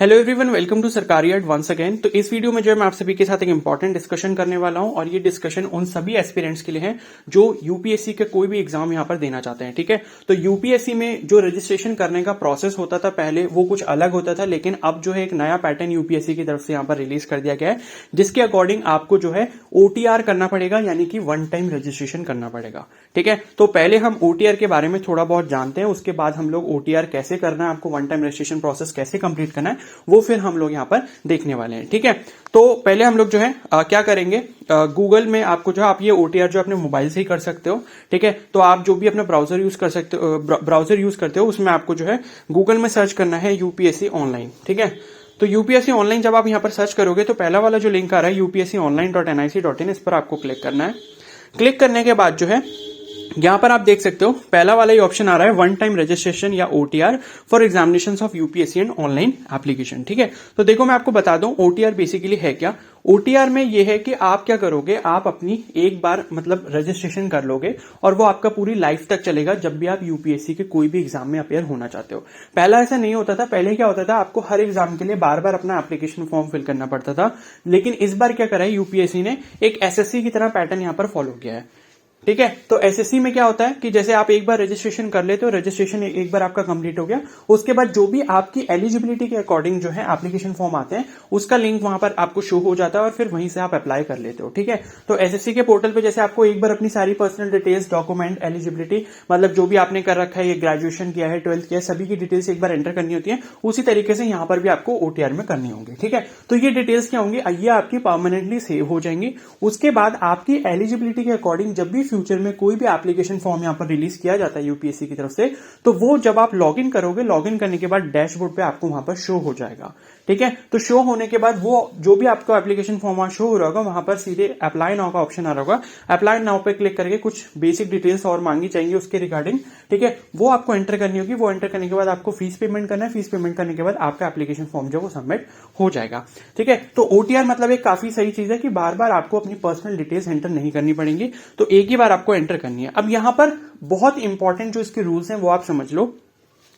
Hello everyone, welcome to सरकारी add once again. तो इस वीडियो में जो है मैं आप सभी के साथ एक इंपॉर्टेंट डिस्कशन करने वाला हूं और ये डिस्कशन उन सभी एस्पिरेंट्स के लिए है जो यूपीएससी के कोई भी एग्जाम यहां पर देना चाहते हैं। ठीक है, तो यूपीएससी में जो रजिस्ट्रेशन करने का प्रोसेस होता था पहले वो कुछ अलग होता था, लेकिन अब जो है एक नया पैटर्न यूपीएससी की तरफ से यहां पर रिलीज कर दिया गया है, जिसके अकॉर्डिंग आपको जो है ओटीआर करना पड़ेगा, यानी कि वन टाइम रजिस्ट्रेशन करना पड़ेगा। ठीक है, तो पहले हम ओटीआर के बारे में थोड़ा बहुत जानते हैं, उसके बाद हम लोग ओटीआर कैसे करना है, आपको वन टाइम रजिस्ट्रेशन प्रोसेस कैसे कंप्लीट करना है वो फिर हम लोग यहां पर देखने वाले हैं। ठीक है, तो पहले हम लोग जो है क्या करेंगे, गूगल में आपको जो आप ये ओटीआर जो अपने मोबाइल से ही कर सकते हो। ठीक है, तो आप जो भी अपना ब्राउजर यूज कर सकते हो, ब्राउजर यूज करते हो, उसमें आपको जो है गूगल में सर्च करना है यूपीएससी ऑनलाइन। ठीक है, तो यूपीएससी ऑनलाइन जब आप यहां पर सर्च करोगे तो पहला वाला जो लिंक आ रहा है upsconline.nic.in, इस पर आपको क्लिक करना है। क्लिक करने के बाद जो है यहां पर आप देख सकते हो पहला वाला ही ऑप्शन आ रहा है वन टाइम रजिस्ट्रेशन या OTR for examination of UPSC and online application. ठीक है, तो देखो मैं आपको बता दूं ओटीआर बेसिकली है क्या। ओटीआर में ये है कि आप क्या करोगे, आप अपनी एक बार मतलब रजिस्ट्रेशन कर लोगे और वो आपका पूरी लाइफ तक चलेगा जब भी आप यूपीएससी के कोई भी एग्जाम में अपेयर होना चाहते हो। पहला ऐसा नहीं होता था, पहले क्या होता था आपको हर एग्जाम के लिए बार बार अपना एप्लीकेशन फॉर्म फिल करना पड़ता था, लेकिन इस बार क्या करा है यूपीएससी ने, एक एसएससी की तरह पैटर्न यहां पर फॉलो किया है। ठीक है, तो एसएससी में क्या होता है कि जैसे आप एक बार रजिस्ट्रेशन कर लेते हो, रजिस्ट्रेशन एक बार आपका कंप्लीट हो गया, उसके बाद जो भी आपकी एलिजिबिलिटी के अकॉर्डिंग जो है एप्लीकेशन फॉर्म आते हैं उसका लिंक वहां पर आपको शो हो जाता है और फिर वहीं से आप अप्लाई कर लेते हो। ठीक है, तो एसएससी के पोर्टल पे जैसे आपको एक बार अपनी सारी पर्सनल डिटेल्स, डॉक्यूमेंट, एलिजिबिलिटी, मतलब जो भी आपने कर रखा है, ये ग्रेजुएशन किया है, 12th किया है, सभी की डिटेल्स एक बार एंटर करनी होती है, उसी तरीके से यहां पर भी आपको ओटीआर में करनी होंगी। ठीक है, तो ये डिटेल्स क्या होंगी, ये आपकी परमानेंटली सेव हो जाएंगी। उसके बाद आपकी एलिजिबिलिटी के अकॉर्डिंग जब भी फ्यूचर में कोई भी एप्लीकेशन फॉर्म यहां पर रिलीज किया जाता है यूपीएससी की तरफ से, तो वो जब आप लॉगिन करोगे, लॉगिन करने के बाद डैशबोर्ड पे आपको वहां पर शो हो जाएगा। ठीक है, तो शो होने के बाद वो जो भी आपको एप्लीकेशन फॉर्म वहां शो हो रहा होगा, वहां पर सीधे अप्लाई नाउ का ऑप्शन आ रहा होगा। अप्लाई नाउ पे क्लिक करके कुछ बेसिक डिटेल्स और मांगी जाएंगी उसके रिगार्डिंग। ठीक है, वो आपको एंटर करनी होगी। वो एंटर करने के बाद आपको फीस पेमेंट करना है। फीस पेमेंट करने के बाद आपका एप्लीकेशन फॉर्म जो वो सबमिट हो जाएगा। ठीक है, तो ओटीआर मतलब एक काफी सही चीज है कि बार बार आपको अपनी पर्सनल डिटेल्स एंटर नहीं करनी पड़ेंगी, तो एक ही बार आपको एंटर करनी है। अब यहां पर बहुत इंपॉर्टेंट जो इसके रूल्स हैं वो आप समझ लो।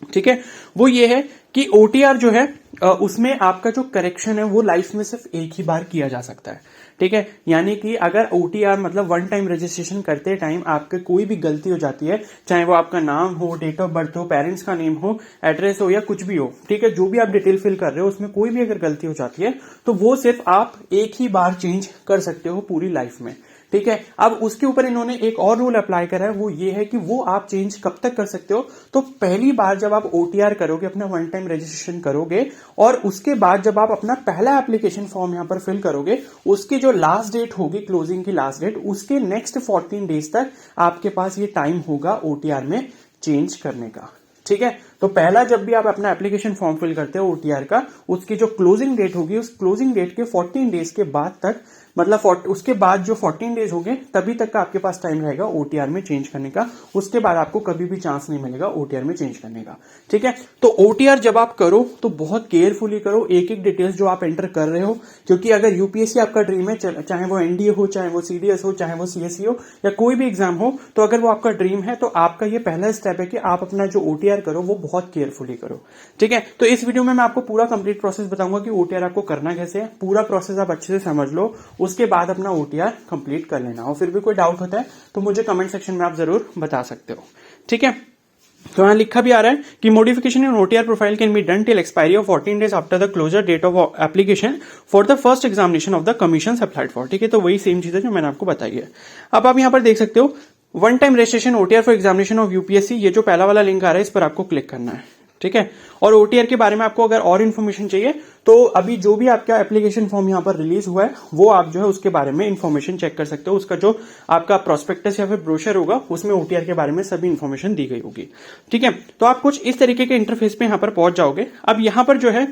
ठीक है, वो ये है कि ओटीआर जो है उसमें आपका जो करेक्शन है वो लाइफ में सिर्फ एक ही बार किया जा सकता है। ठीक है, यानी कि अगर ओटीआर मतलब वन टाइम रजिस्ट्रेशन करते टाइम आपके कोई भी गलती हो जाती है, चाहे वो आपका नाम हो, डेट ऑफ बर्थ हो, पेरेंट्स का नेम हो, एड्रेस हो या कुछ भी हो, ठीक है, जो भी आप डिटेल फिल कर रहे हो उसमें कोई भी अगर गलती हो जाती है तो वो सिर्फ आप एक ही बार चेंज कर सकते हो पूरी लाइफ में। ठीक है, अब उसके ऊपर इन्होंने एक और रूल अप्लाई करा है, वो ये है कि वो आप चेंज कब तक कर सकते हो, तो पहली बार जब आप ओटीआर करोगे, अपना वन टाइम रजिस्ट्रेशन करोगे और उसके बाद जब आप अपना पहला एप्लीकेशन फॉर्म यहां पर फिल करोगे, उसकी जो लास्ट डेट होगी, क्लोजिंग की लास्ट डेट, उसके नेक्स्ट 14 डेज तक आपके पास ये टाइम होगा ओटीआर में चेंज करने का। ठीक है, तो पहला जब भी आप अपना एप्लीकेशन फॉर्म फिल करते हो ओटीआर का, उसकी जो क्लोजिंग डेट होगी, उस क्लोजिंग डेट के 14 डेज के बाद तक, मतलब उसके बाद जो 14 डेज होंगे तभी तक का आपके पास टाइम रहेगा ओटीआर में चेंज करने का। उसके बाद आपको कभी भी चांस नहीं मिलेगा ओटीआर में चेंज करने का। ठीक है, तो ओटीआर जब आप करो तो बहुत केयरफुली करो, एक एक डिटेल्स जो आप एंटर कर रहे हो, क्योंकि अगर यूपीएससी आपका ड्रीम है, चाहे वो एनडीए हो, चाहे वो सीडीएस हो, चाहे वो सीएससी हो या कोई भी एग्जाम हो, तो अगर वो आपका ड्रीम है तो आपका ये पहला स्टेप है कि आप अपना जो ओटीआर करो वो बहुत केयरफुली करो। ठीक है, तो इस वीडियो में मैं आपको पूरा कंप्लीट प्रोसेस बताऊंगा कि ओटीआर आपको करना कैसे है। पूरा प्रोसेस आप अच्छे से समझ लो, उसके बाद अपना ओटीआर कंप्लीट कर लेना। और फिर भी कोई डाउट होता है तो मुझे कमेंट सेक्शन में आप जरूर बता सकते हो। ठीक है, तो यहां लिखा भी आ रहा है कि modification in OTR profile can be done till expiry of 14 days after the closure date of application for the first examination of the commission applied for. ठीक है, तो वही सेम चीज है जो मैंने आपको बताई है। अब आप यहां पर देख सकते हो one time registration OTR for examination of UPSC, ये जो पहला वाला लिंक आ रहा है इस पर आपको क्लिक करना है। ठीक है, और ओटीआर के बारे में आपको अगर और इन्फॉर्मेशन चाहिए तो अभी जो भी आपका एप्लीकेशन फॉर्म यहां पर रिलीज हुआ है वो आप जो है उसके बारे में इन्फॉर्मेशन चेक कर सकते हो। उसका जो आपका प्रोस्पेक्टस या फिर ब्रोशर होगा उसमें ओटीआर के बारे में सभी इन्फॉर्मेशन दी गई होगी। ठीक है, तो आप कुछ इस तरीके के इंटरफेस पे यहां पर पहुंच जाओगे। अब यहां पर जो है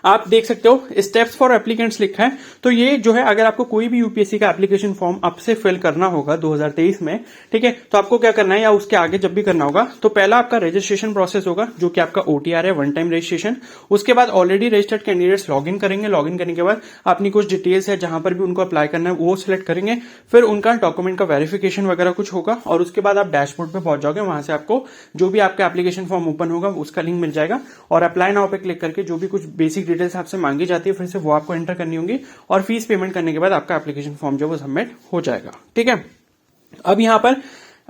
आप देख सकते हो स्टेप्स फॉर एप्लीकेंट्स लिखा है। तो ये जो है अगर आपको कोई भी यूपीएससी का एप्लीकेशन फॉर्म अब से फिल करना होगा 2023 में, ठीक है, तो आपको क्या करना है या उसके आगे जब भी करना होगा, तो पहला आपका रजिस्ट्रेशन प्रोसेस होगा जो कि आपका ओटीआर है, वन टाइम रजिस्ट्रेशन। उसके बाद already registered candidates log in करेंगे, लॉग इन करने के बाद अपनी कुछ डिटेल्स है जहां पर भी उनको अप्लाई करना है वो सिलेक्ट करेंगे, फिर उनका डॉक्यूमेंट का वेरिफिकेशन वगैरह कुछ होगा और उसके बाद आप डैशबोर्ड पे पहुंच जाओगे। वहां से आपको जो भी आपका एप्लीकेशन फॉर्म ओपन होगा उसका लिंक मिल जाएगा और अप्लाई नाउ पे क्लिक करके जो भी कुछ बेसिक डिटेल्स आपसे मांगी जाती है फिर से वो आपको एंटर करनी होंगी और फीस पेमेंट करने के बाद आपका एप्लीकेशन फॉर्म जो वो सबमिट हो जाएगा। ठीक है, अब यहां पर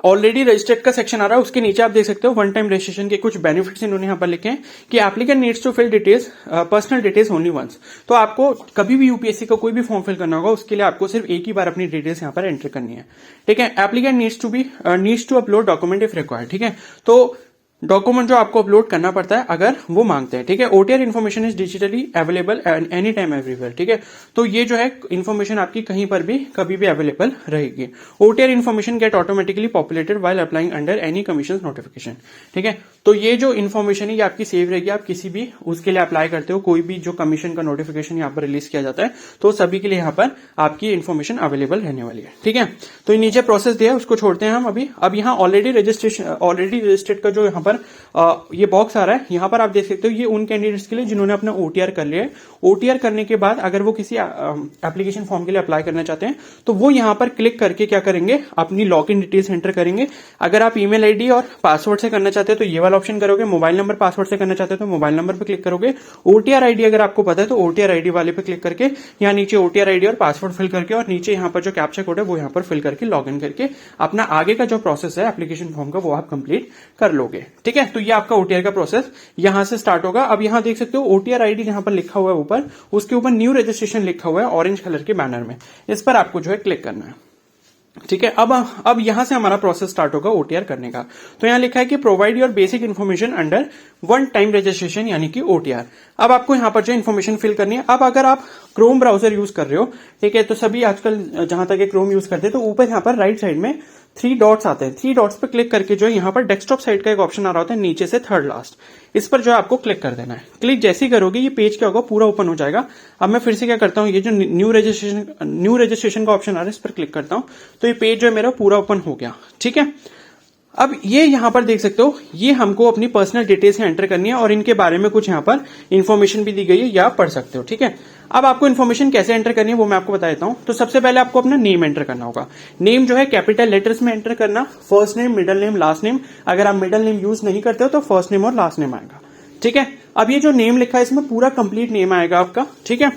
ऑलरेडी रजिस्टर्ड का सेक्शन आ रहा है, उसके नीचे आप देख सकते हो वन टाइम रजिस्ट्रेशन के कुछ बेनिफिट्स इन्होंने यहां पर लिखे हैं कि applicant needs to fill details personal details only once. तो आपको कभी भी यूपीएससी का कोई भी फॉर्म फिल करना होगा उसके लिए आपको सिर्फ एक ही बार अपनी डिटेल्स यहां पर एंटर करनी है। ठीक है, applicant needs to upload document if required. ठीक है, तो डॉक्यूमेंट जो आपको अपलोड करना पड़ता है अगर वो मांगते हैं। ठीक है, OTR information is digitally available any time everywhere. ठीक है, तो ये जो है इन्फॉर्मेशन आपकी कहीं पर भी कभी भी अवेलेबल रहेगी। OTR information get automatically populated while applying under any commission notification. ठीक है, तो ये जो इन्फॉर्मेशन है ये आपकी सेव रहेगी, आप किसी भी उसके लिए अप्लाई करते हो, कोई भी जो कमीशन का नोटिफिकेशन यहाँ पर रिलीज किया जाता है तो सभी के लिए यहाँ पर आपकी इन्फॉर्मेशन अवेलेबल रहने वाली है। ठीक है, तो ये नीचे प्रोसेस दिया है उसको छोड़ते हैं हम अभी। अब यहाँ ऑलरेडी रजिस्टर्ड का जो यहाँ पर ये बॉक्स आ रहा है, यहां पर आप देख सकते हो ये उन कैंडिडेट्स के लिए जिन्होंने अपना ओटीआर कर लिया है। ओटीआर करने के बाद अगर वो किसी एप्लीकेशन फॉर्म के लिए अप्लाई करना चाहते हैं तो वो यहां पर क्लिक करके क्या करेंगे, अपनी लॉग इन डिटेल्स एंटर करेंगे। अगर आप ईमेल आईडी और पासवर्ड से करना चाहते हो तो ये वाला ऑप्शन करोगे, मोबाइल नंबर पासवर्ड से करना चाहते हो तो मोबाइल नंबर पर क्लिक करोगे। ओटीआर आईडी अगर आपको पता है तो ओटीआर आईडी वाले पे क्लिक करके यहाँ नीचे ओटीआर आईडी और पासवर्ड फिल करके और नीचे यहाँ पर जो कैप्चा कोड है वो यहाँ पर फिल करके लॉग इन करके अपना आगे का जो प्रोसेस है एप्लीकेशन फॉर्म का वो आप कंप्लीट कर लोगे। ठीक है, तो ये आपका ओटीआर का प्रोसेस यहां से स्टार्ट होगा। अब यहां देख सकते हो ओटीआर आईडी यहां पर लिखा हुआ है ऊपर, उसके ऊपर न्यू रजिस्ट्रेशन लिखा हुआ है ऑरेंज कलर के बैनर में, इस पर आपको जो है क्लिक करना है। ठीक है, अब यहां से हमारा प्रोसेस स्टार्ट होगा ओटीआर करने का। तो यहां लिखा है कि provide your basic information under one time registration यानी कि ओटीआर। अब आपको यहां पर जो इन्फॉर्मेशन फिल करनी है। अब अगर आप क्रोम ब्राउजर यूज कर रहे हो, ठीक है, तो सभी आजकल जहां तक क्रोम यूज करते हैं तो ऊपर यहां पर राइट साइड में 3 डॉट्स आते हैं। 3 डॉट्स पे क्लिक करके जो है यहाँ पर डेस्कटॉप साइड का एक ऑप्शन आ रहा होता है नीचे से थर्ड लास्ट, इस पर जो है आपको क्लिक कर देना है। क्लिक जैसे ही करोगे ये पेज क्या होगा, पूरा ओपन हो जाएगा। अब मैं फिर से क्या करता हूँ, ये जो न्यू रजिस्ट्रेशन का ऑप्शन आ रहा है इस पर क्लिक करता हूँ तो ये पेज जो है मेरा पूरा ओपन हो गया। ठीक है, अब ये यहां पर देख सकते हो ये हमको अपनी पर्सनल डिटेल्स एंटर करनी है और इनके बारे में कुछ यहां पर इंफॉर्मेशन भी दी गई है या पढ़ सकते हो। ठीक है, अब आपको इन्फॉर्मेशन कैसे एंटर करनी है वो मैं आपको बता देता हूं। तो सबसे पहले आपको अपना नेम एंटर करना होगा। नेम जो है कैपिटल लेटर्स में एंटर करना, first name, middle name, last name. अगर आप मिडिल नेम यूज नहीं करते हो तो फर्स्ट नेम और लास्ट नेम आएगा। ठीक है, अब ये जो नेम लिखा है इसमें पूरा कंप्लीट नेम आएगा आपका। ठीक है,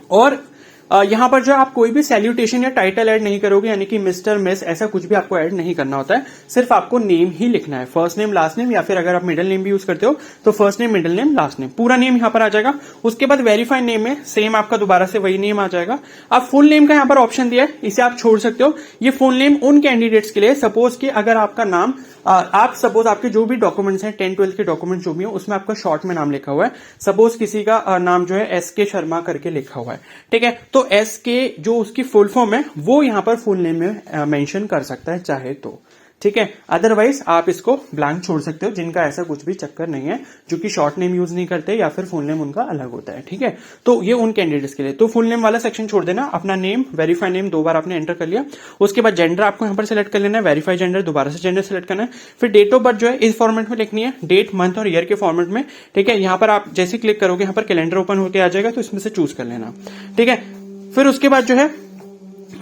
और यहां पर जो आप कोई भी सैल्यूटेशन या टाइटल ऐड नहीं करोगे, यानी कि मिस्टर, मिस, ऐसा कुछ भी आपको ऐड नहीं करना होता है। सिर्फ आपको नेम ही लिखना है, फर्स्ट नेम, लास्ट नेम, या फिर अगर आप मिडिल नेम भी यूज करते हो तो first name, middle name, last name, पूरा नेम यहां पर आ जाएगा। उसके बाद वेरीफाई नेम में सेम आपका दोबारा से वही नेम आ जाएगा। अब फुल नेम का यहां पर ऑप्शन दिया है, इसे आप छोड़ सकते हो। ये फुल नेम उन कैंडिडेट्स के लिए, सपोज कि अगर आपका नाम सपोज आपके जो भी डॉक्यूमेंट्स हैं 10-12 के डॉक्यूमेंट जो भी हो उसमें आपका शॉर्ट में नाम लिखा हुआ है, सपोज किसी का नाम जो है SK शर्मा करके लिखा हुआ है। ठीक है, तो SK जो उसकी फुल फॉर्म है वो यहां पर फुल नेम में मेंशन कर सकता है चाहे तो। ठीक है, अदरवाइज आप इसको ब्लैंक छोड़ सकते हो जिनका ऐसा कुछ भी चक्कर नहीं है, जो कि शॉर्ट नेम यूज नहीं करते या फिर फुल नेम उनका अलग होता है। ठीक है, तो ये उन कैंडिडेट्स के लिए। तो फुल नेम वाला सेक्शन छोड़ देना, अपना नेम, वेरीफाई नेम 2 बार आपने एंटर कर लिया। उसके बाद जेंडर आपको यहां पर सिलेक्ट कर लेना है, वेरीफाई जेंडर, दोबारा से जेंडर सिलेक्ट करना है। फिर डेट ऑफ बर्थ जो है इस फॉर्मेट में लिखनी है, डेट, मंथ और ईयर के फॉर्मेट में। ठीक है, यहां पर आप जैसे क्लिक करोगे यहां पर कैलेंडर ओपन होकर आ जाएगा, तो इसमें से चूज कर लेना। ठीक है, फिर उसके बाद जो है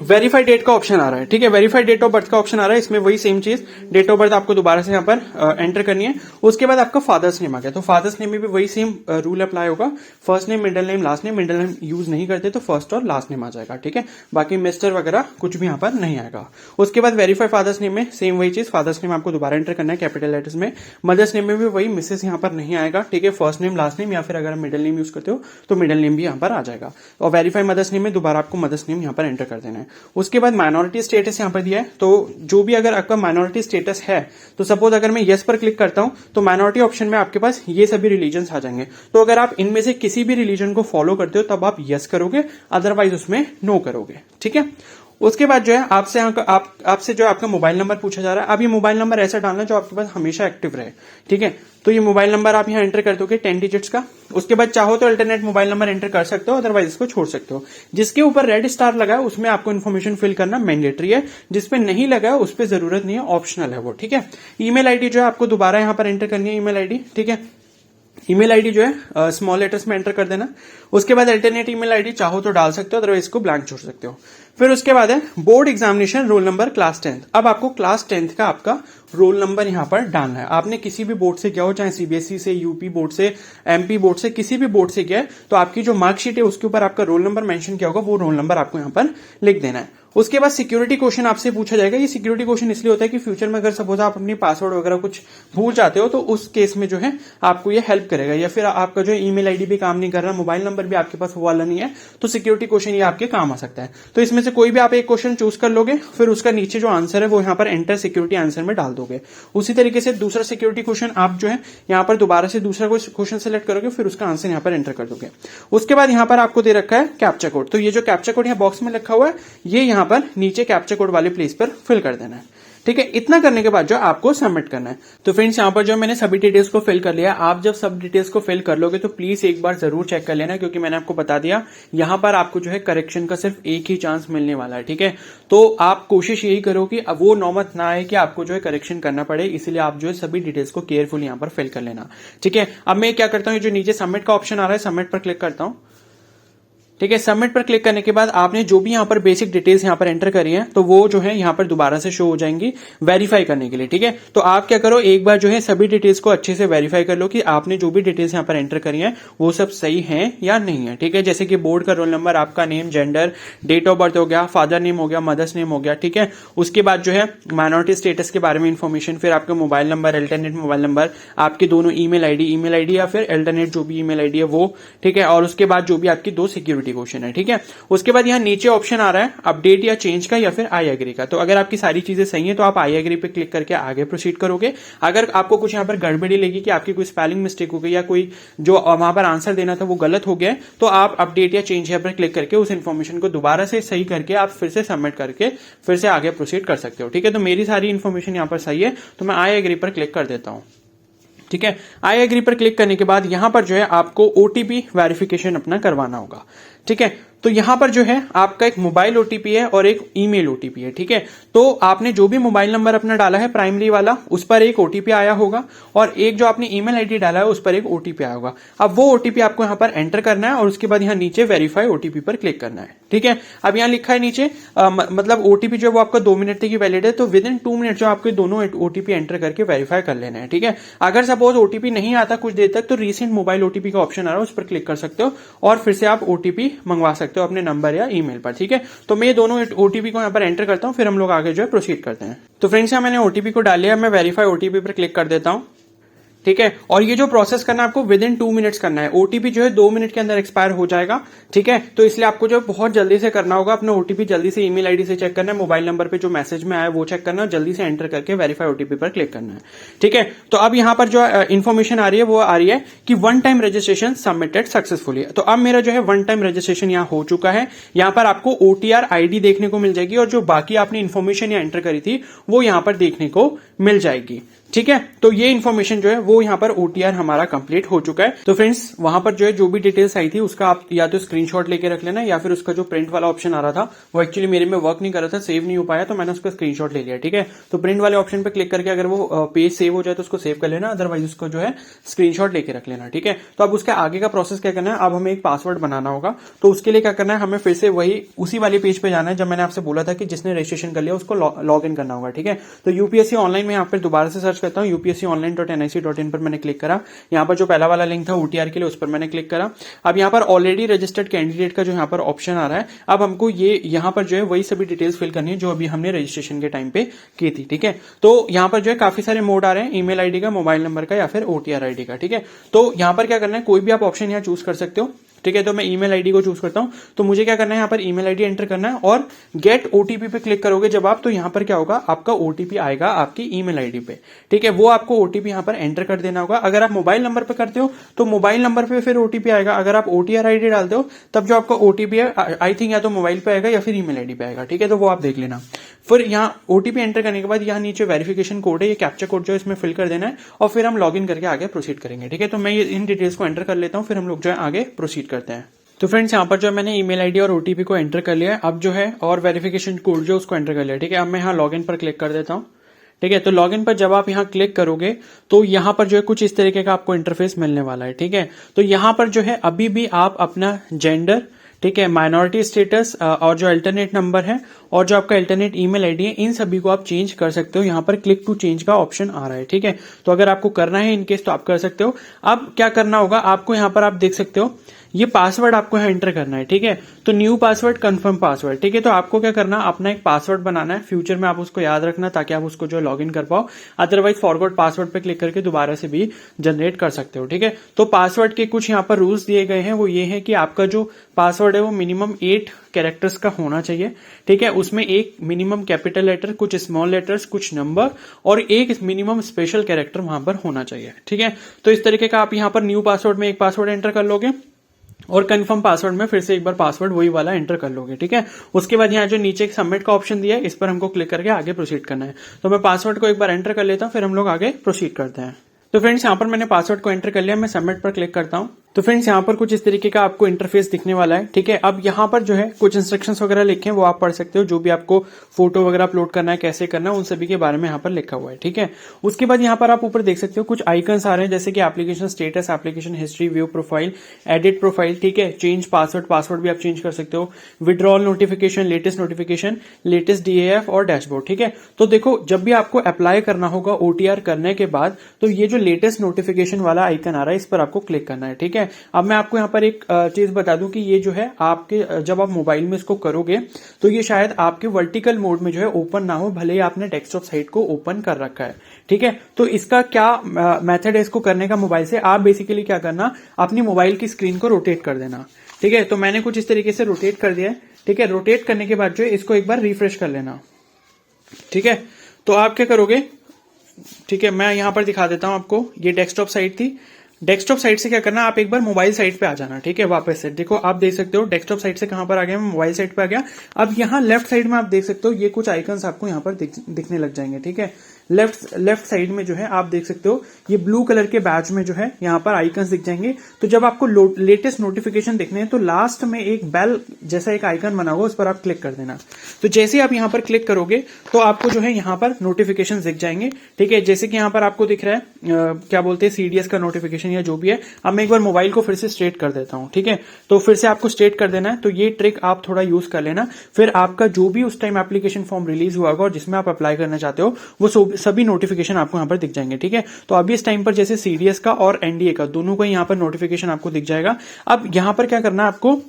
वेरीफाई डेट का ऑप्शन आ रहा है। ठीक है, वेरीफाई डेट ऑफ बर्थ का ऑप्शन आ रहा है, इसमें वही सेम चीज, डेट ऑफ बर्थ आपको दोबारा से यहां पर एंटर करनी है। उसके बाद आपका फादर्स नेम आ गया, तो फादर्स नेम में भी वही सेम रूल अप्लाई होगा, first name, middle name, last name. Middle name use नहीं करते तो फर्स्ट और लास्ट नेम आ जाएगा। ठीक है, बाकी मिस्टर वगैरह कुछ भी यहां पर नहीं आएगा। उसके बाद वेरीफाई फादर्स नेम में सेम वही चीज, फादर्स नेम आपको दोबारा एंटर करना है कैपिटल लेटर्स में। मदर्स नेम में भी वही, मिसेस यहां पर नहीं आएगा। ठीक है, फर्स्ट नेम, लास्ट नेम, या फिर अगर मिडिल नेम यूज करते हो तो मिडिल नेम भी यहां पर आ जाएगा। और वेरीफाई मदर्स नेम में दोबारा आपको मदर्स नेम यहां पर एंटर कर देना है। उसके बाद माइनॉरिटी स्टेटस यहां पर दिया है, तो जो भी अगर आपका माइनॉरिटी स्टेटस है, तो सपोज अगर मैं यस पर क्लिक करता हूं तो माइनॉरिटी ऑप्शन में आपके पास ये सभी रिलीजन आ जाएंगे। तो अगर आप इनमें से किसी भी रिलीजन को फॉलो करते हो तब आप यस करोगे, अदरवाइज उसमें नो करोगे। ठीक है, उसके बाद जो है आपसे जो आपका मोबाइल नंबर पूछा जा रहा है। अब ये मोबाइल नंबर ऐसा डालना है जो आपके पास हमेशा एक्टिव रहे, ठीक है। तो ये मोबाइल नंबर आप यहाँ एंटर कर दोगे 10 डिजिट्स का। उसके बाद चाहो तो अल्टरनेट मोबाइल नंबर एंटर कर सकते हो, अदरवाइज इसको छोड़ सकते हो। जिसके ऊपर रेड स्टार लगा है उसमें आपको इन्फॉर्मेशन फिल करना मैंडेटरी है, जिसपे नहीं लगा है उस पर जरूरत नहीं है, ऑप्शनल है वो, ठीक है। ईमेल आईडी जो है आपको दोबारा यहाँ पर एंटर करनी है, ईमेल आईडी, ठीक है। ईमेल आईडी जो है स्मॉल लेटर्स में एंटर कर देना। उसके बाद अल्टरनेट ईमेल आईडी चाहो तो डाल सकते हो, अदरवाइज इसको ब्लैंक छोड़ सकते हो। फिर उसके बाद है board examination roll number class 10th। अब आपको क्लास 10th का आपका रोल नंबर यहां पर डालना है। आपने किसी भी बोर्ड से किया हो, चाहे सीबीएसई से, यूपी बोर्ड से, एमपी बोर्ड से, किसी भी बोर्ड से किया है, तो आपकी जो मार्कशीट है उसके ऊपर आपका रोल नंबर मेंशन किया होगा, वो रोल नंबर आपको यहां पर लिख देना है। उसके बाद सिक्योरिटी क्वेश्चन आपसे पूछा जाएगा। ये सिक्योरिटी क्वेश्चन इसलिए होता है कि फ्यूचर में अगर सपोज आप अपनी पासवर्ड वगैरह कुछ भूल जाते हो तो उस केस में जो है आपको ये हेल्प करेगा, या फिर आपका जो ईमेल आईडी भी काम नहीं कर रहा, मोबाइल नंबर भी आपके पास वो वाला नहीं है, तो सिक्योरिटी क्वेश्चन ये आपके काम आ सकता है। तो इसमें से कोई भी आप एक क्वेश्चन चूज कर लोगे, फिर उसका नीचे जो आंसर है वो यहाँ पर एंटर सिक्योरिटी आंसर में डाल दोगे। उसी तरीके से दूसरा सिक्योरिटी क्वेश्चन आप जो है यहाँ पर दोबारा से दूसरा क्वेश्चन सेलेक्ट करोगे, फिर उसका आंसर यहाँ पर एंटर कर दोगे। उसके बाद यहाँ पर आपको दे रखा है कैप्चा कोड। तो ये जो कैप्चा कोड यहाँ बॉक्स में लिखा हुआ है, ये यहाँ पर नीचे कैप्चा कोड वाले प्लेस पर फिल कर देना है, ठीक है। इतना करने के बाद जो आपको सबमिट करना है। तो फ्रेंड्स यहाँ पर जो मैंने सभी डिटेल्स को फिल कर लिया। आप जब सब डिटेल्स को फिल कर लोगे तो प्लीज एक बार जरूर चेक कर लेना, क्योंकि मैंने आपको बता दिया यहाँ पर आपको जो है करेक्शन का सिर्फ एक ही चांस मिलने वाला है, ठीक है। तो आप कोशिश यही करो कि अब वो नौबत ना आए कि आपको जो है करेक्शन करना पड़े, इसलिए आप जो है सभी डिटेल्स को केयरफुल यहाँ पर फिल कर लेना, ठीक है। अब मैं क्या करता हूँ, जो नीचे सबमिट का ऑप्शन आ रहा है, सबमिट पर क्लिक करता हूँ, ठीक है। सबमिट पर क्लिक करने के बाद आपने जो भी यहाँ पर बेसिक डिटेल्स यहाँ पर एंटर करी है, तो वो जो है यहाँ पर दोबारा से शो हो जाएंगी वेरीफाई करने के लिए, ठीक है। तो आप क्या करो, एक बार जो है सभी डिटेल्स को अच्छे से वेरीफाई कर लो कि आपने जो भी डिटेल्स यहाँ पर एंटर करी है वो सब सही है या नहीं है, ठीक है। जैसे कि बोर्ड का रोल नंबर, आपका name, gender, date of birth हो गया, फादर नेम हो गया, मदर्स नेम हो गया, ठीक है। उसके बाद जो है माइनॉरिटी स्टेटस के बारे में इंफॉर्मेशन, फिर आपका mobile number, alternate mobile number, आपके दोनों ईमेल आईडी या फिर अल्टरनेट जो भी ईमेल आईडी है वो, ठीक है। और उसके बाद जो भी आपकी 2 सिक्योरिटी क्वेश्चन है, ठीक है। उसके बाद यहाँ नीचे ऑप्शन आ रहा है अपडेट या चेंज का या फिर आई एग्री का। तो अगर आपकी सारी चीजें सही है तो आप आई एग्री पे क्लिक करके आगे प्रोसीड करोगे। अगर आपको कुछ यहाँ पर गड़बड़ी लगी कि आपकी कोई स्पेलिंग मिस्टेक हो गई या कोई जो वहां पर आंसर देना था वो गलत हो गया, तो आप अपडेट या चेंज यहाँ पर क्लिक करके उस इन्फॉर्मेशन को दोबारा से सही करके आप फिर से सबमिट करके फिर से आगे प्रोसीड कर सकते हो, ठीक है। तो मेरी सारी इन्फॉर्मेशन यहाँ पर सही है, तो मैं आई एग्री पर क्लिक कर देता हूं, ठीक है। आई एग्री पर क्लिक करने के बाद यहां पर जो है आपको ओटीपी वेरिफिकेशन अपना करवाना होगा, ठीक है। तो यहां पर जो है आपका एक मोबाइल ओटीपी है और एक ईमेल ओटीपी है, ठीक है। तो आपने जो भी मोबाइल नंबर अपना डाला है प्राइमरी वाला, उस पर एक ओटीपी आया होगा, और एक जो आपने ईमेल आईडी डाला है उस पर एक ओटीपी आया होगा। अब वो ओटीपी आपको यहां पर एंटर करना है और उसके बाद यहां नीचे वेरीफाई ओटीपी पर क्लिक करना है, ठीक है। अब यहां लिखा है नीचे मतलब ओटीपी जो है वो आपका 2 मिनट तक ही वैलिड है, तो विद इन 2 मिनट जो आपके दोनों ओटीपी एंटर करके वेरीफाई कर लेना है, ठीक है। अगर सपोज ओटीपी नहीं आता कुछ देर तक, तो रिसेंट मोबाइल ओटीपी का ऑप्शन आ रहा है, उस पर क्लिक कर सकते हो और फिर से आप ओटीपी मंगवा सकते हो अपने नंबर या ईमेल पर, ठीक है। तो मैं दोनों ओटीपी को यहाँ पर एंटर करता हूँ, फिर हम लोग आगे जो है प्रोसीड करते हैं। तो फ्रेंड्स यहाँ मैंने ओटीपी को डाल लिया, मैं वेरीफाई ओटीपी पर क्लिक कर देता हूँ, ठीक है। और ये जो प्रोसेस करना है आपको विद इन 2 मिनट्स करना है। ओटीपी जो है 2 मिनट के अंदर एक्सपायर हो जाएगा, ठीक है। तो इसलिए आपको जो बहुत जल्दी से करना होगा, अपना ओटीपी जल्दी से ईमेल आईडी से चेक करना है, मोबाइल नंबर पे जो मैसेज में आया वो चेक करना है, जल्दी से एंटर करके वेरीफाई ओटीपी पर क्लिक करना है, ठीक है। तो अब यहाँ पर जो इन्फॉर्मेशन आ रही है वो आ रही है कि 1 टाइम रजिस्ट्रेशन सबमिटेड सक्सेसफुली। तो अब मेरा जो है 1 टाइम रजिस्ट्रेशन यहाँ हो चुका है। यहाँ पर आपको ओटीआर आईडी देखने को मिल जाएगी और जो बाकी आपने इन्फॉर्मेशन यहाँ एंटर करी थी वो यहाँ पर देखने को मिल जाएगी, ठीक है। तो ये इन्फॉर्मेशन जो है वो यहाँ पर ओटीआर हमारा कंप्लीट हो चुका है। तो फ्रेंड्स वहां पर जो है जो भी डिटेल्स आई थी उसका आप या तो स्क्रीनशॉट लेके रख लेना, या फिर उसका जो प्रिंट वाला ऑप्शन आ रहा था वो एक्चुअली मेरे में वर्क नहीं कर रहा था, सेव नहीं हो पाया, तो मैंने उसका स्क्रीनशॉट ले लिया, ठीक है। तो प्रिंट वाले ऑप्शन पे क्लिक करके अगर वो पेज सेव हो जाए तो उसको सेव कर लेना, अदरवाइज उसको जो है स्क्रीनशॉट लेके रख लेना, ठीक है। तो अब उसके आगे का प्रोसेस क्या करना है, अब हमें एक पासवर्ड बनाना होगा। तो उसके लिए क्या करना है, हमें फिर से वही उसी वाले पेज पे जाना है जब मैंने आपसे बोला था कि जिसने रजिस्ट्रेशन कर लिया उसको लॉग इन करना होगा, ठीक है। तो यूपीएससी ऑनलाइन में यहाँ पर दोबारा से सर्च करता हूँ, यूपीएससी online.nic.in पर मैंने क्लिक करा। यहाँ पर जो पहला वाला लिंक था ओटीआर के लिए उस पर मैंने क्लिक करा। अब यहाँ पर ऑलरेडी रजिस्टर्ड कैंडिडेट का जो यहाँ पर ऑप्शन आ रहा है, अब हमको ये यहाँ पर जो है वही सभी डिटेल्स फिल करनी है जो अभी हमने रजिस्ट्रेशन के टाइम पे की थी, ठीक है। तो यहाँ पर जो है काफी सारे मोड आ रहे हैं, ईमेल आईडी का, मोबाइल नंबर का या फिर ओटीआर आईडी का, ठीक है। तो यहाँ पर क्या करना है, कोई भी आप ऑप्शन यहाँ चूज कर सकते हो। ठीक है, तो मैं ईमेल आईडी को चूज करता हूं। तो मुझे क्या करना है, यहाँ पर ईमेल आईडी एंटर करना है और गेट ओटीपी पे क्लिक करोगे जब आप, तो यहाँ पर क्या होगा, आपका ओटीपी आएगा आपकी ईमेल आईडी पे। ठीक है, वो आपको ओटीपी यहाँ पर एंटर कर देना होगा। अगर आप मोबाइल नंबर पे करते हो तो मोबाइल नंबर पे फिर ओटीपी आएगा। अगर आप ओटीआर आईडी डालते हो तब जो आपका ओटीपी है आई थिंक या तो मोबाइल पे आएगा या फिर ईमेल आईडी पे आएगा। ठीक है, तो वो आप देख लेना। फिर यहाँ ओटीपी एंटर करने के बाद यहाँ नीचे वेरिफिकेशन कोड है, ये कैप्चा कोड जो है इसमें फिल कर देना है और फिर हम लॉगिन करके आगे प्रोसीड करेंगे। ठीक है, तो मैं ये इन डिटेल्स को एंटर कर लेता हूँ, फिर हम लोग जो है आगे प्रोसीड करते हैं। तो फ्रेंड्स यहाँ पर जो मैंने ईमेल आईडी और ओटीपी को एंटर कर लिया है, अब जो है और वेरिफिकेशन कोड जो उसको एंटर कर लिया। ठीक है, अब मैं यहाँ लॉगिन पर क्लिक कर देता हूँ। ठीक है, तो लॉगिन पर जब आप यहाँ क्लिक करोगे तो यहाँ पर जो है कुछ इस तरीके का आपको इंटरफेस मिलने वाला है। ठीक है, तो यहाँ पर जो है अभी भी आप अपना जेंडर, ठीक है, माइनॉरिटी स्टेटस और जो अल्टरनेट नंबर है और जो आपका अल्टरनेट ईमेल आईडी है, इन सभी को आप चेंज कर सकते हो। यहाँ पर क्लिक टू चेंज का ऑप्शन आ रहा है। ठीक है, तो अगर आपको करना है इनकेस तो आप कर सकते हो। अब क्या करना होगा आपको, यहाँ पर आप देख सकते हो ये पासवर्ड आपको यहाँ एंटर करना है। ठीक है, तो न्यू पासवर्ड, कंफर्म पासवर्ड। ठीक है, तो आपको क्या करना, अपना एक पासवर्ड बनाना है। फ्यूचर में आप उसको याद रखना ताकि आप उसको जो लॉगिन कर पाओ। अदरवाइज फॉरगॉट पासवर्ड पे क्लिक करके दोबारा से भी जनरेट कर सकते हो। ठीक है, तो पासवर्ड के कुछ यहाँ पर रूल्स दिए गए हैं, वो ये है कि आपका जो पासवर्ड है वो मिनिमम 8 कैरेक्टर्स का होना चाहिए। ठीक है, उसमें एक मिनिमम कैपिटल लेटर, कुछ स्मॉल लेटर्स, कुछ नंबर और एक मिनिमम स्पेशल कैरेक्टर वहां पर होना चाहिए। ठीक है, तो इस तरीके का आप यहाँ पर न्यू पासवर्ड में एक पासवर्ड एंटर कर लोगे और कंफर्म पासवर्ड में फिर से एक बार पासवर्ड वही वाला एंटर कर लोगे। ठीक है, उसके बाद यहाँ जो नीचे सबमिट का ऑप्शन दिया है इस पर हमको क्लिक करके आगे प्रोसीड करना है। तो मैं पासवर्ड को एक बार एंटर कर लेता हूँ, फिर हम लोग आगे प्रोसीड करते हैं। तो फ्रेंड्स यहाँ पर मैंने पासवर्ड को एंटर कर लिया, मैं सबमिट पर क्लिक करता हूँ। तो फ्रेंड्स यहाँ पर कुछ इस तरीके का आपको इंटरफेस दिखने वाला है। ठीक है, अब यहाँ पर जो है कुछ इंस्ट्रक्शंस वगैरह लिखे हैं वो आप पढ़ सकते हो। जो भी आपको फोटो वगैरह अपलोड करना है, कैसे करना है, उन सभी के बारे में यहाँ पर लिखा हुआ है। ठीक है, उसके बाद यहाँ पर आप ऊपर देख सकते हो कुछ आइकन्स आ रहे हैं, जैसे कि application status, application history, view profile, edit profile. ठीक है, चेंज पासवर्ड, पासवर्ड भी आप चेंज कर सकते हो, विड्रॉल नोटिफिकेशन, लेटेस्ट डीएएफ और डैशबोर्ड। ठीक है, तो देखो जब भी आपको अप्लाई करना होगा ओटीआर करने के बाद, तो ये जो लेटेस्ट नोटिफिकेशन वाला आइकन आ रहा है इस पर आपको क्लिक करना है। ठीक है, अब मैं आपको यहाँ पर एक चीज बता दूं कि ये जो है आपके जब आप मोबाइल में इसको करोगे तो ये शायद आपके वर्टिकल मोड में जो है ओपन ना हो, भले ही आपने डेस्कटॉप साइट को ओपन कर रखा है। ठीक है, तो इसका क्या मेथड है इसको करने का मोबाइल से, आप बेसिकली क्या करना, अपनी मोबाइल की स्क्रीन को रोटेट कर देना। ठीक है, तो मैंने कुछ इस तरीके से रोटेट कर दिया है। ठीक है, रोटेट करने के बाद जो है इसको एक बार रिफ्रेश कर लेना। ठीक है, तो आप क्या करोगे, ठीक है, मैं यहां पर दिखा देता हूं आपको। ये डेस्कटॉप साइट थी, डेस्कटॉप साइट से क्या करना, आप एक बार मोबाइल साइट पे आ जाना। ठीक है, वापस से देखो, आप देख सकते हो डेस्कटॉप साइट से कहां पर आ गया, मैं मोबाइल साइट पे आ गया। अब यहाँ लेफ्ट साइड में आप देख सकते हो ये कुछ आइकन्स आपको यहाँ पर दिखने लग जाएंगे। ठीक है, लेफ्ट साइड में जो है आप देख सकते हो ये ब्लू कलर के बैच में जो है यहाँ पर आइकन्स दिख जाएंगे। तो जब आपको लेटेस्ट नोटिफिकेशन देखने हैं तो लास्ट में एक बेल जैसा एक आइकन बना हुआ, उस पर आप क्लिक कर देना। तो जैसे आप यहाँ पर क्लिक करोगे तो आपको जो है यहाँ पर नोटिफिकेशन दिख जाएंगे। ठीक है, जैसे कि यहाँ पर आपको दिख रहा है क्या बोलते हैं, सीडीएस का नोटिफिकेशन या जो भी है। अब मैं एक बार मोबाइल को फिर से स्ट्रेट कर देता हूँ। ठीक है, तो फिर से आपको स्ट्रेट कर देना है। तो ये ट्रिक आप थोड़ा यूज कर लेना, फिर आपका जो भी उस टाइम एप्लीकेशन फॉर्म रिलीज हुआ होगा और जिसमें आप अप्लाई करना चाहते हो वो सभी नोटिफिकेशन आपको यहाँ पर दिख जाएंगे। ठीक है, तो अभी इस टाइम पर जैसे सीडीएस का और एनडीए का दोनों का यहाँ पर नोटिफिकेशन आपको दिख जाएगा। अब यहाँ पर क्या करना है आपको,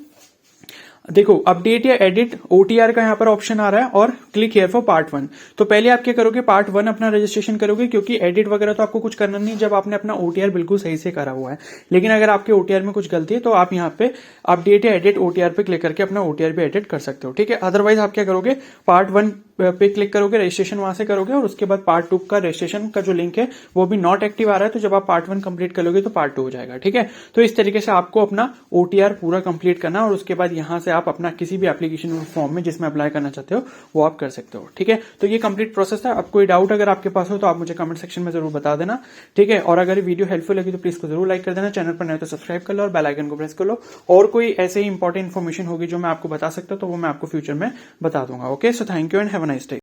देखो अपडेट या एडिट ओटीआर का यहाँ पर ऑप्शन आ रहा है और क्लिक हियर फॉर पार्ट 1। तो पहले आप क्या करोगे, पार्ट 1 अपना रजिस्ट्रेशन करोगे, क्योंकि एडिट वगैरह तो आपको कुछ करना नहीं जब आपने अपना ओटीआर बिल्कुल सही से करा हुआ है। लेकिन अगर आपके ओटीआर में कुछ गलती है तो आप यहाँ पे अपडेट या एडिट ओटीआर पे क्लिक करके अपना ओटीआर भी एडिट कर सकते हो। ठीक है, अदरवाइज आप क्या करोगे, पार्ट 1 पे क्लिक करोगे, रजिस्ट्रेशन वहां से करोगे और उसके बाद पार्ट 2 का रजिस्ट्रेशन का जो लिंक है वो भी नॉट एक्टिव आ रहा है। तो जब आप पार्ट 1 कंप्लीट करोगे तो पार्ट 2 हो जाएगा। ठीक है, तो इस तरीके से आपको अपना ओटीआर पूरा कंप्लीट करना और उसके बाद यहां से आप अपना किसी भी एप्लीकेशन फॉर्म में जिसमें अप्लाई करना चाहते हो वो आप कर सकते हो। ठीक है, तो ये कंप्लीट प्रोसेस है। अब कोई डाउट अगर आपके पास हो तो आप मुझे कमेंट सेक्शन में जरूर बता देना। ठीक है, और अगर वीडियो हेल्पफुल लगी तो प्लीज को जरूर लाइक कर देना, चैनल पर नए तो सब्सक्राइब कर लो और बेल आइकन को प्रेस कर लो। और कोई ऐसे ही इंपॉर्टेंट इन्फॉर्मेशन होगी जो मैं आपको बता सकता हूं तो वो मैं आपको फ्यूचर में बता दूंगा। Okay, so thank you and have a nice day.